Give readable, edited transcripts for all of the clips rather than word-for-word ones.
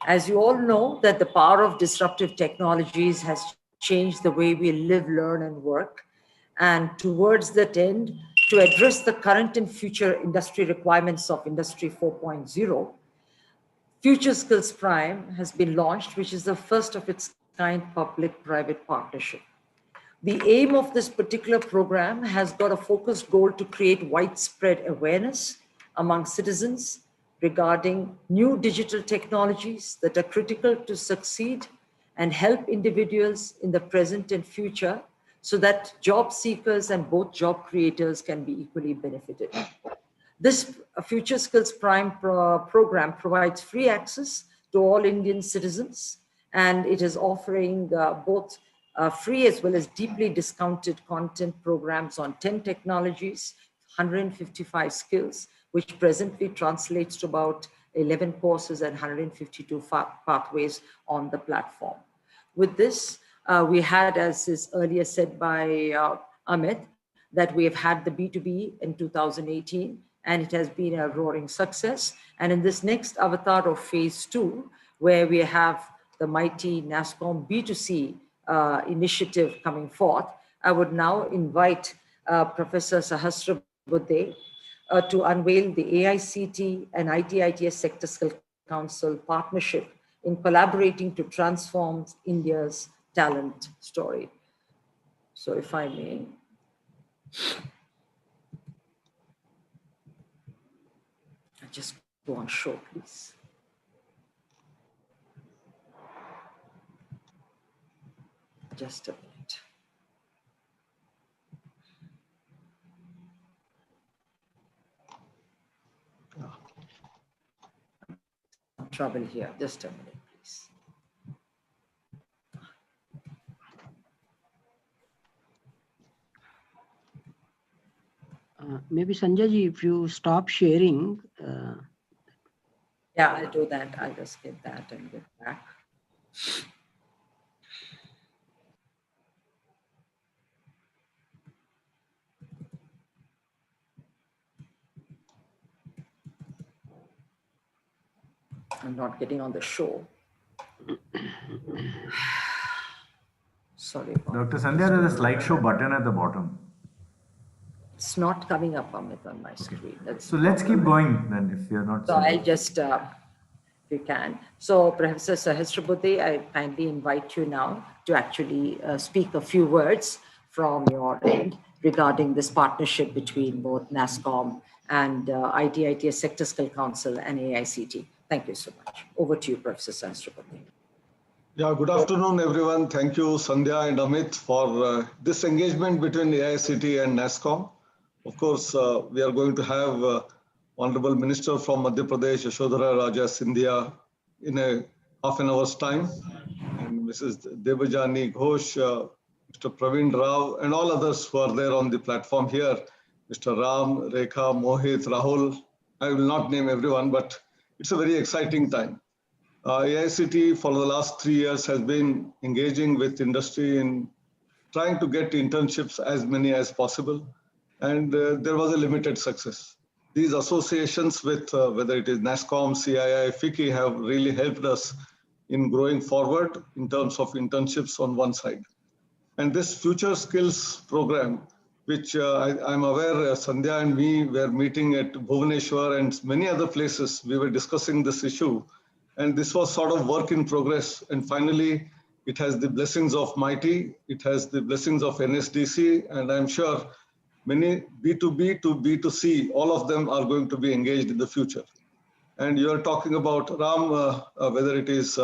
As you all know, that the power of disruptive technologies has changed the way we live, learn, and work. And towards that end, to address the current and future industry requirements of Industry 4.0, Future Skills Prime has been launched, which is the first of its kind public-private partnership. The aim of this particular program has got a focused goal to create widespread awareness among citizens regarding new digital technologies that are critical to succeed and help individuals in the present and future so that job seekers and both job creators can be equally benefited. This Future Skills Prime program provides free access to all Indian citizens, and it is offering both free as well as deeply discounted content programs on 10 technologies, 155 skills, which presently translates to about 11 courses and 152 pathways on the platform. With this, we had, as is earlier said by Amit, that we have had the B2B in 2018, and it has been a roaring success. And in this next avatar of phase 2, where we have the mighty NASSCOM B2C initiative coming forth, I would now invite Professor Sahasrabuddhe to unveil the AICTE and ITITS Sector Skill Council partnership in collaborating to transform India's talent story. So if I may. Just go on show, please. Just a minute. Trouble here. Just a minute, please. Maybe Sanjay ji, if you stop sharing. Yeah, I'll do that. I'll just get that and get back. I'm not getting on the show. Sorry. Dr. Sandhya, there's a slideshow button at the bottom. It's not coming up, Amit, on my screen. So let's keep going then, if you're not. So I'll just, if you can. So Professor Sahasrabuddhe, I kindly invite you now to actually speak a few words from your end regarding this partnership between both NASSCOM and ITITS Sector Skill Council and AICTE. Thank you so much. Over to you, Professor Sahasrabuddhe. Yeah, good afternoon, everyone. Thank you, Sandhya and Amit, for this engagement between AICTE and NASSCOM. Of course, we are going to have Honorable Minister from Madhya Pradesh, Yashodhara Raja Scindia, in a half an hour's time, and Mrs. Debajani Ghosh, Mr. Praveen Rao, and all others who are there on the platform here, Mr. Ram, Rekha, Mohit, Rahul. I will not name everyone, but it's a very exciting time. AICTE for the last 3 years has been engaging with industry in trying to get internships as many as possible. And there was a limited success. These associations with whether it is NASSCOM, CII, FICCI have really helped us in growing forward in terms of internships on one side. And this Future Skills program, which I'm aware Sandhya and me were meeting at Bhubaneswar and many other places, we were discussing this issue. And this was sort of work in progress. And finally, it has the blessings of MITI, it has the blessings of NSDC, and I'm sure many B2B to B2C, all of them are going to be engaged in the future. And you are talking about Ram, whether it is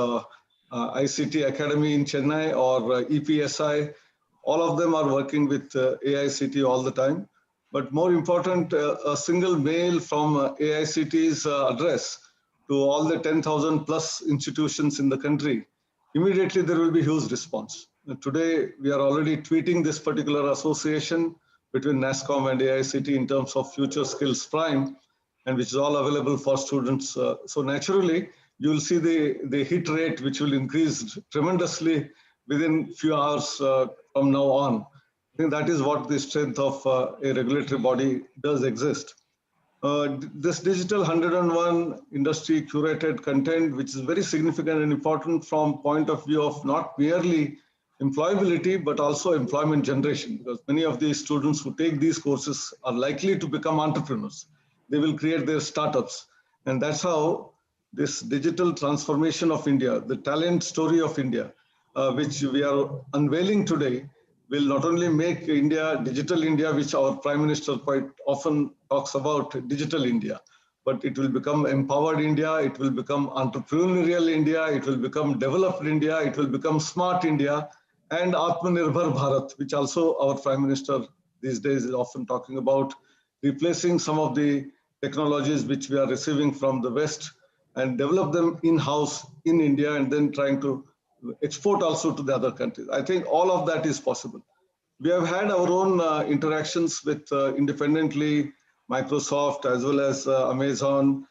ICT Academy in Chennai or EPSI, all of them are working with AICTE all the time. But more important, a single mail from AICTE's address to all the 10,000 plus institutions in the country, immediately there will be huge response. Today, we are already tweeting this particular association between NASSCOM and AICTE in terms of Future Skills Prime, and which is all available for students. So naturally, you will see the hit rate, which will increase tremendously within few hours from now on. I think that is what the strength of a regulatory body does exist. This digital 101 industry curated content, which is very significant and important from point of view of not merely employability, but also employment generation, because many of these students who take these courses are likely to become entrepreneurs. They will create their startups. And that's how this digital transformation of India, the talent story of India, which we are unveiling today, will not only make India digital India, which our Prime Minister quite often talks about digital India, but it will become empowered India, it will become entrepreneurial India, it will become developed India, it will become smart India, and Atmanirbhar Bharat, which also our Prime Minister these days is often talking about, replacing some of the technologies which we are receiving from the West and develop them in-house in India and then trying to export also to the other countries. I think all of that is possible. We have had our own interactions with independently Microsoft as well as Amazon.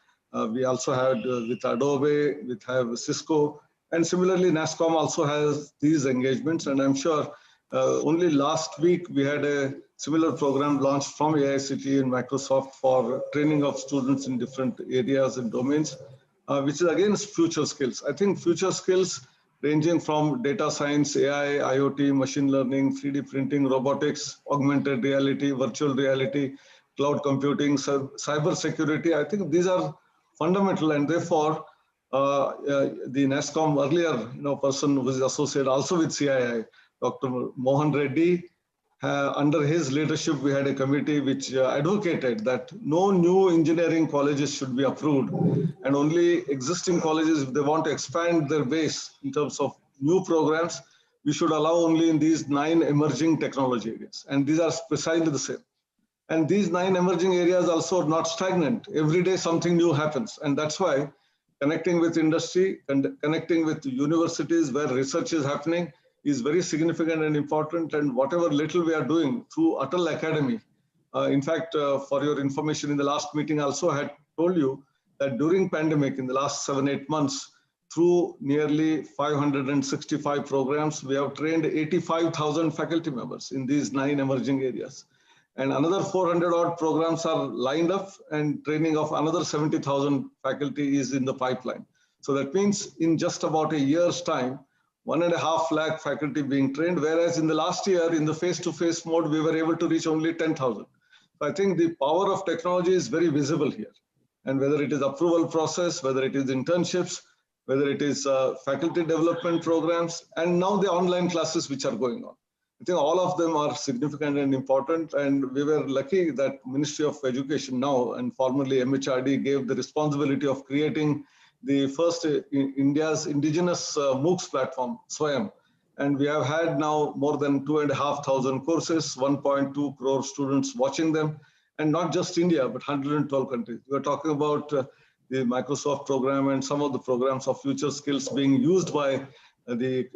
We also had with Adobe, we have Cisco, and similarly NASCOM also has these engagements. And I'm sure only last week we had a similar program launched from AICTE and Microsoft for training of students in different areas and domains, which is again future skills. I think future skills ranging from data science, AI, IoT, machine learning, 3D printing, robotics, augmented reality, virtual reality, cloud computing, cyber security. I think these are fundamental, and therefore the NASCOM earlier person who is associated also with CII, Dr. Mohan Reddy, under his leadership, we had a committee which advocated that no new engineering colleges should be approved, and only existing colleges, if they want to expand their base in terms of new programs, we should allow only in these 9 emerging technology areas. And these are precisely the same. And these 9 emerging areas also are not stagnant. Every day something new happens. And that's why connecting with industry and connecting with universities where research is happening is very significant and important. And whatever little we are doing through Atal Academy, in fact, for your information, in the last meeting I also had told you that during pandemic, in the last 7-8 months, through nearly 565 programs, we have trained 85,000 faculty members in these 9 emerging areas. And another 400 odd programs are lined up, and training of another 70,000 faculty is in the pipeline. So that means in just about a year's time, 1.5 lakh faculty being trained, whereas in the last year, in the face-to-face mode, we were able to reach only 10,000. So I think the power of technology is very visible here. And whether it is approval process, whether it is internships, whether it is faculty development programs, and now the online classes which are going on. I think all of them are significant and important, and we were lucky that Ministry of Education now and formerly MHRD gave the responsibility of creating the first India's indigenous MOOCs platform, SWAYAM. And we have had now more than 2,500 courses, 1.2 crore students watching them, and not just India, but 112 countries. We're talking about the Microsoft program and some of the programs of future skills being used by the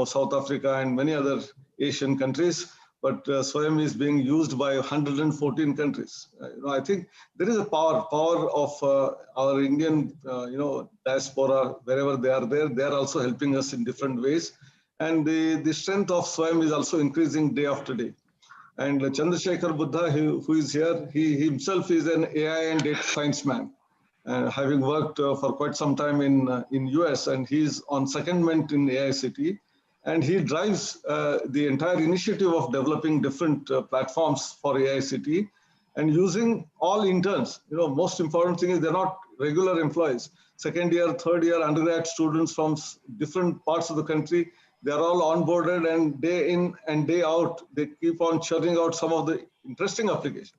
South Africa and many other Asian countries, but SWAYAM is being used by 114 countries. I think there is a power of our Indian, diaspora, wherever they are there. They are also helping us in different ways. And the strength of SWAYAM is also increasing day after day. And Chandrasekhar Buddha, who is here, he himself is an AI and data science man, having worked for quite some time in US, and he's on secondment in AICTE. And he drives the entire initiative of developing different platforms for AICTE and using all interns. Most important thing is they're not regular employees. Second year, third year undergrad students from different parts of the country, they're all onboarded, and day in and day out, they keep on churning out some of the interesting applications.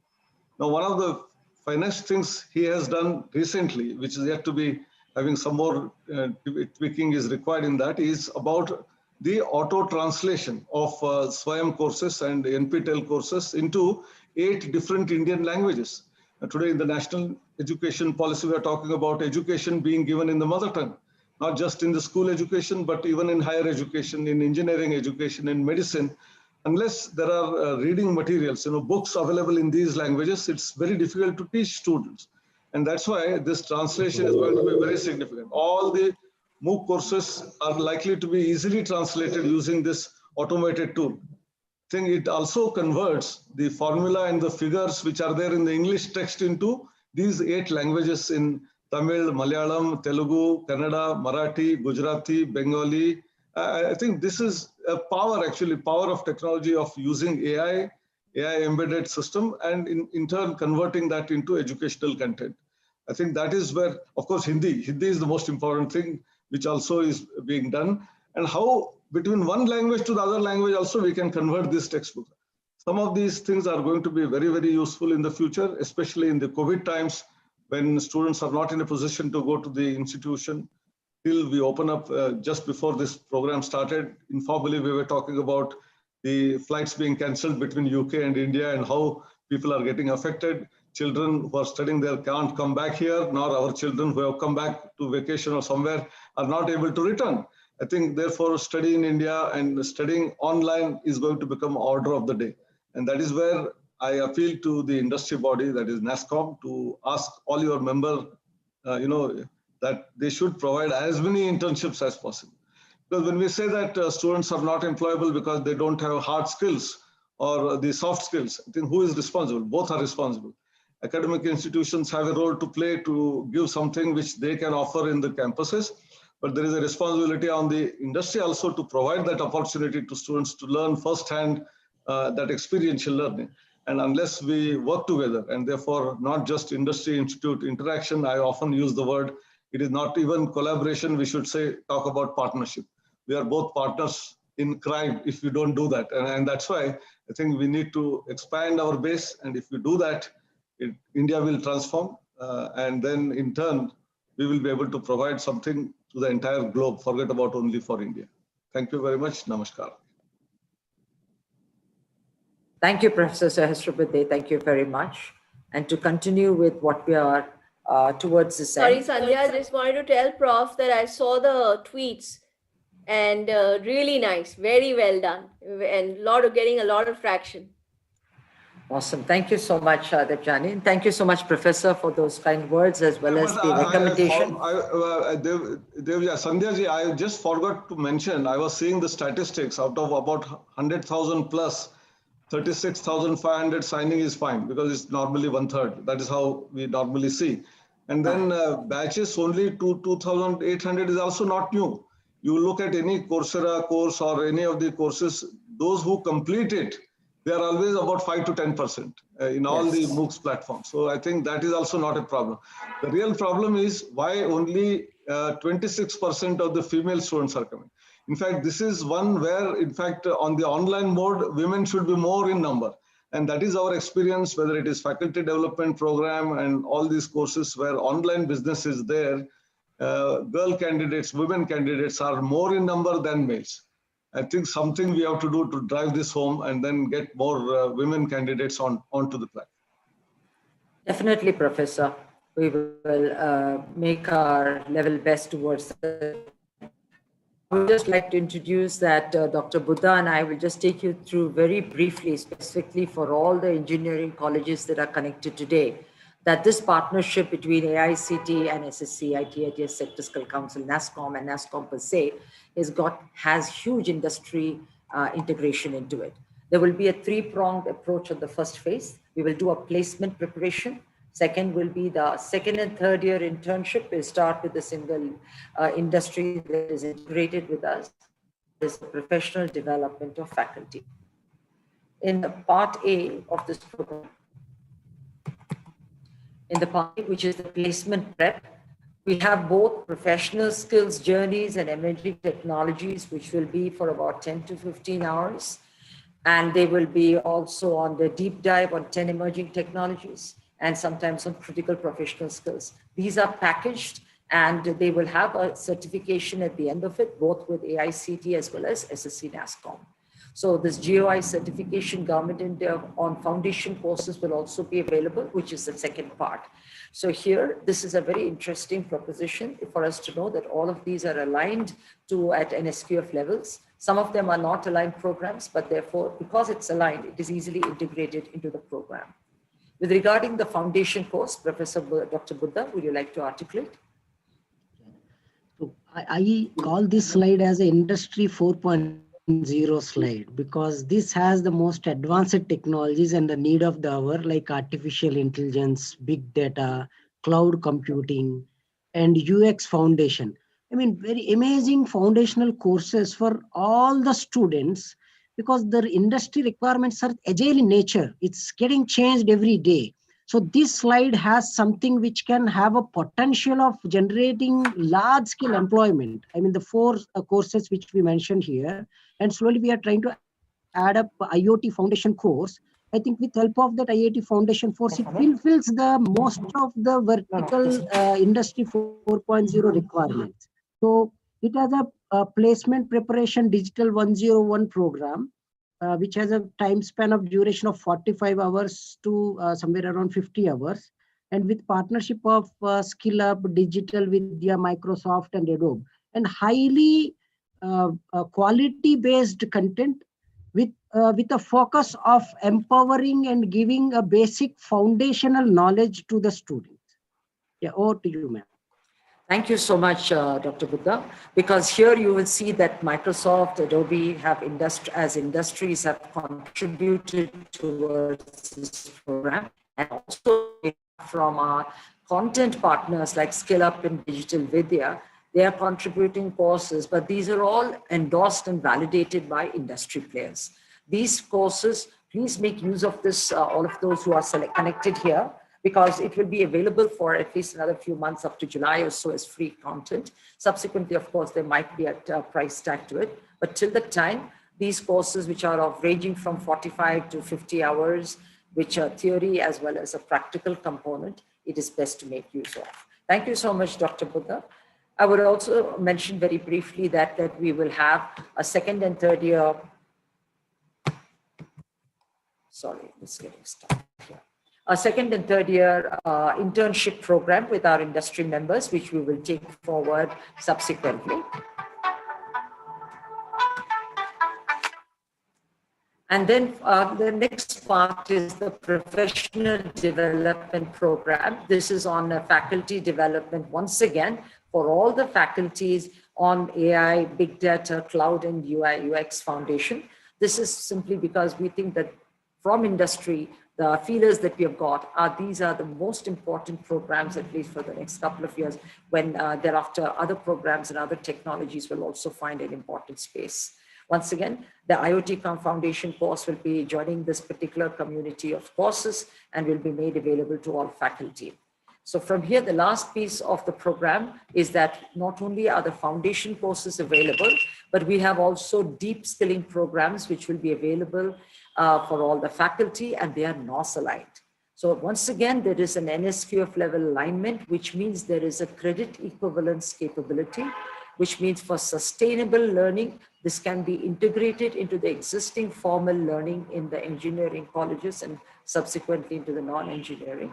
Now, one of the finest things he has done recently, which is yet to be having some more tweaking is required in that, is about the auto translation of SWAYAM courses and NPTEL courses into 8 different Indian languages. Today in the national education policy, we are talking about education being given in the mother tongue, not just in the school education, but even in higher education, in engineering education, in medicine. Unless there are reading materials, books available in these languages, it's very difficult to teach students. And that's why this translation is going to be very significant. All the MOOC courses are likely to be easily translated using this automated tool. I think it also converts the formula and the figures which are there in the English text into these 8 languages in Tamil, Malayalam, Telugu, Kannada, Marathi, Gujarati, Bengali. I think this is a power, actually, power of technology of using AI embedded system, and in turn converting that into educational content. I think that is where, of course, Hindi is the most important thing, which also is being done. And how between one language to the other language also we can convert this textbook. Some of these things are going to be very, very useful in the future, especially in the COVID times when students are not in a position to go to the institution. Till we open up, just before this program started, informally we were talking about the flights being cancelled between UK and India and how people are getting affected. Children who are studying there can't come back here, nor our children who have come back to vacation or somewhere are not able to return. I think therefore study in India and studying online is going to become order of the day. And that is where I appeal to the industry body, that is NASSCOM, to ask all your members, that they should provide as many internships as possible. Because when we say that students are not employable because they don't have hard skills or the soft skills, I think who is responsible? Both are responsible. Academic institutions have a role to play to give something which they can offer in the campuses, but there is a responsibility on the industry also to provide that opportunity to students to learn firsthand that experiential learning. And unless we work together, and therefore not just industry institute interaction, I often use the word, it is not even collaboration, we should say, talk about partnership. We are both partners in crime if we don't do that. And that's why I think we need to expand our base. And if we do that, India will transform. And then in turn, we will be able to provide something to the entire globe, forget about only for India. Thank you very much. Namaskar. Thank you, Professor Sahasrabudhe. Thank you very much. And to continue with what we are towards the Sorry, end. Sandhya, I just wanted to tell Prof that I saw the tweets and really nice, very well done, and getting a lot of traction. Awesome. Thank you so much, Debjani. And thank you so much, Professor, for those kind words as well as the recommendation. Sandhya ji, I just forgot to mention, I was seeing the statistics out of about 100,000 plus, 36,500 signing is fine because it's normally 1/3. That is how we normally see. And then batches only to 2,800 is also not new. You look at any Coursera course or any of the courses, those who complete it, they are always about 5 to 10% in all the MOOCs platforms. So I think that is also not a problem. The real problem is why only 26% of the female students are coming. In fact, this is one where, in fact, on the online mode, women should be more in number. And that is our experience, whether it is faculty development program and all these courses where online business is there, girl candidates, women candidates are more in number than males. I think something we have to do to drive this home and then get more women candidates onto the platform. Definitely, Professor. We will make our level best towards that. I would just like to introduce that Dr. Buddha and I will just take you through very briefly, specifically for all the engineering colleges that are connected today, that this partnership between AICTE and SSC, ITS Sector Skill Council, NASSCOM and NASSCOM per se, has huge industry integration into it. There will be a 3-pronged approach on the first phase. We will do a placement preparation. Second will be the second and third year internship. We'll start with a single industry that is integrated with us. There's the professional development of faculty. In the part A of this program, in the part A, which is the placement prep, we have both professional skills journeys and emerging technologies, which will be for about 10 to 15 hours. And they will be also on the deep dive on 10 emerging technologies and sometimes on critical professional skills. These are packaged and they will have a certification at the end of it, both with AICTE as well as SSC NASSCOM. So this GOI certification government India on foundation courses will also be available, which is the second part. So here, this is a very interesting proposition for us to know that all of these are aligned to at NSQF levels. Some of them are not aligned programs, but therefore, because it's aligned, it is easily integrated into the program. With regarding the foundation course, Professor Dr. Buddha, would you like to articulate? So I call this slide as a industry 4.0 4.0 slide, because this has the most advanced technologies and the need of the hour, like artificial intelligence, big data, cloud computing, and UX foundation. I mean, very amazing foundational courses for all the students, because their industry requirements are agile in nature. It's getting changed every day. So this slide has something which can have a potential of generating large scale employment. I mean, the four courses which we mentioned here, and slowly we are trying to add up IoT foundation course. I think with help of that IoT foundation course, it fulfills the most of the vertical industry 4.0 requirements. So it has a placement preparation digital 101 program, which has a time span of duration of 45 hours to somewhere around 50 hours. And with partnership of Skill Up, Digital Vidya, Microsoft, and Adobe, and highly quality-based content with a focus of empowering and giving a basic foundational knowledge to the students. Yeah, over to you, ma'am. Thank you so much, Dr. Buddha, because here you will see that Microsoft, Adobe have industries have contributed towards this program, and also from our content partners like SkillUp and Digital Vidya, they are contributing courses, but these are all endorsed and validated by industry players. These courses, please make use of this, all of those who are connected here, because it will be available for at least another few months up to July or so as free content. Subsequently, of course, there might be a price tag to it, but till the time, these courses, which are of ranging from 45 to 50 hours, which are theory as well as a practical component, it is best to make use of. Thank you so much, Dr. Buddha. I would also mention very briefly that we will have a second and third year, sorry, let's get started here. A second and third year internship program with our industry members, which we will take forward subsequently. And then the next part is the professional development program. This is on faculty development once again for all the faculties on AI, big data, cloud, and UI UX foundation. This is simply because we think that from industry, the feelers that we have got these are the most important programs, at least for the next couple of years, when thereafter other programs and other technologies will also find an important space. Once again, the IoT Foundation course will be joining this particular community of courses and will be made available to all faculty. So from here, the last piece of the program is that not only are the foundation courses available, but we have also deep skilling programs which will be available for all the faculty, and they are NOS aligned. So once again, there is an NSQF level alignment, which means there is a credit equivalence capability, which means for sustainable learning, this can be integrated into the existing formal learning in the engineering colleges and subsequently into the non-engineering.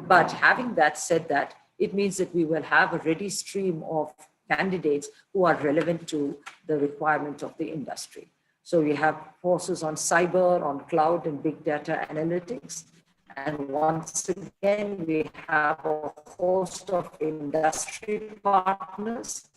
But having that said that, it means that we will have a ready stream of candidates who are relevant to the requirement of the industry. So we have courses on cyber, on cloud and big data analytics. And once again, we have a host of industry partners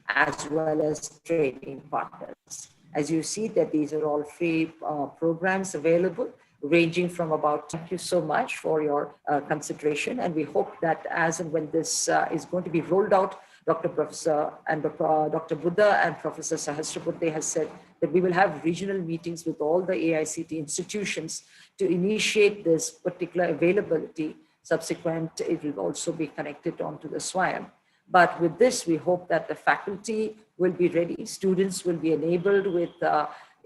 as well as training partners. As you see that these are all free programs available, ranging from about, thank you so much for your consideration. And we hope that as and when this is going to be rolled out, Dr. Buddha and Professor Sahasrabuddhe has said that we will have regional meetings with all the AICTE institutions to initiate this particular availability. Subsequent, it will also be connected onto the SWAYAM. But with this, we hope that the faculty will be ready, students will be enabled with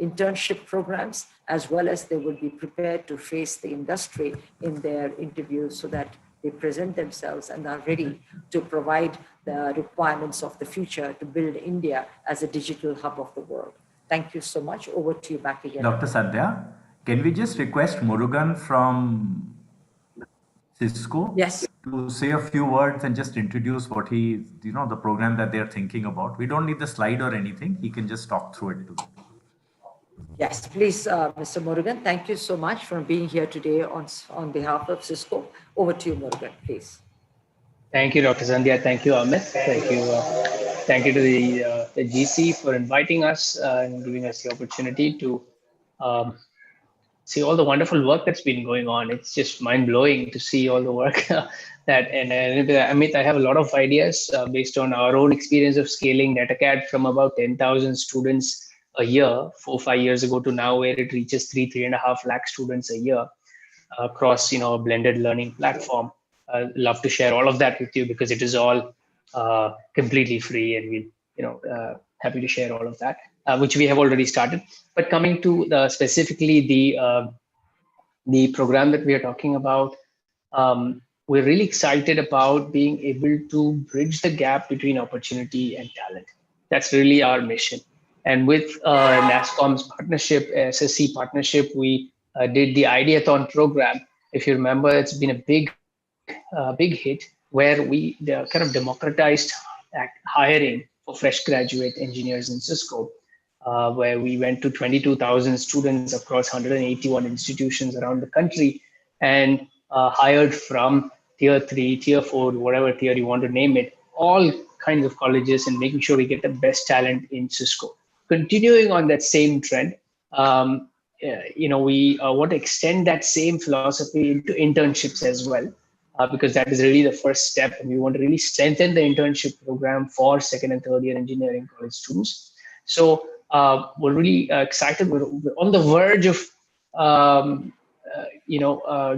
internship programs, as well as they will be prepared to face the industry in their interviews so that they present themselves and are ready to provide the requirements of the future to build India as a digital hub of the world. Thank you so much. Over to you back again. Dr. Sandhya, can we just request Murugan from Cisco to say a few words and just introduce what he, the program that they're thinking about? We don't need the slide or anything. He can just talk through it to them. Yes, please, Mr. Murugan, thank you so much for being here today on behalf of Cisco. Over to you, Murugan, please. Thank you, Dr. Sandhya. Thank you, Amit. Thank you, thank you to the GC for inviting us and giving us the opportunity to um, see all the wonderful work that's been going on. It's just mind blowing to see all the work and Amit, I have a lot of ideas based on our own experience of scaling DataCAD from about 10,000 students a year 4 or 5 years ago to now where it reaches 3.5 lakh students a year across a blended learning platform. Love to share all of that with you because it is all completely free, and we happy to share all of that, which we have already started. But coming to specifically the program that we are talking about, we're really excited about being able to bridge the gap between opportunity and talent. That's really our mission. And with NASSCOM's partnership, SSC partnership, we did the Ideathon program. If you remember, it's been a big hit where we kind of democratized hiring for fresh graduate engineers in Cisco, where we went to 22,000 students across 181 institutions around the country and hired from tier 3, tier 4, whatever tier you want to name it, all kinds of colleges, and making sure we get the best talent in Cisco. Continuing on that same trend, we want to extend that same philosophy into internships as well, because that is really the first step, and we want to really strengthen the internship program for second and third year engineering college students. So we're really excited. We're on the verge of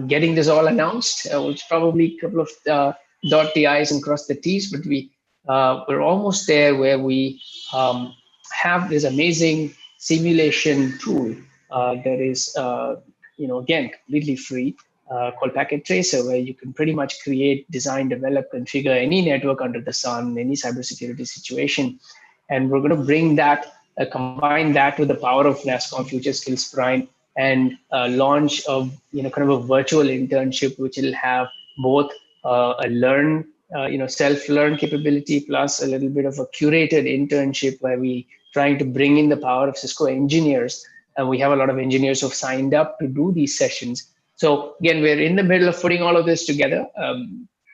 getting this all announced, which probably a couple of dot the i's and cross the t's, but we're almost there where we have this amazing simulation tool that is again completely free, called Packet Tracer, where you can pretty much create, design, develop, configure any network under the sun, any cybersecurity situation. And we're going to bring that, combine that with the power of NASSCOM Future Skills Prime, and launch a kind of a virtual internship, which will have both a self-learn capability plus a little bit of a curated internship where we trying to bring in the power of Cisco engineers. And we have a lot of engineers who have signed up to do these sessions. So again, we're in the middle of putting all of this together.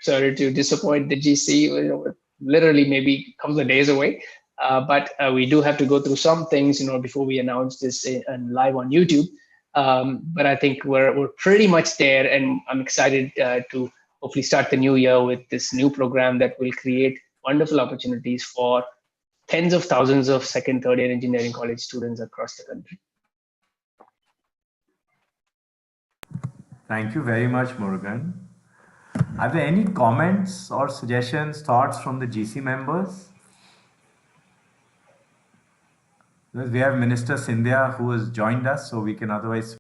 Sorry to disappoint the GC, literally maybe a couple of days away. But we do have to go through some things, before we announce this live on YouTube. But I think we're pretty much there, and I'm excited to hopefully start the new year with this new program that will create wonderful opportunities for tens of thousands of second, third year engineering college students across the country. Thank you very much, Murugan. Are there any comments or suggestions, thoughts from the GC members? We have Minister Sindhya who has joined us, so we can otherwise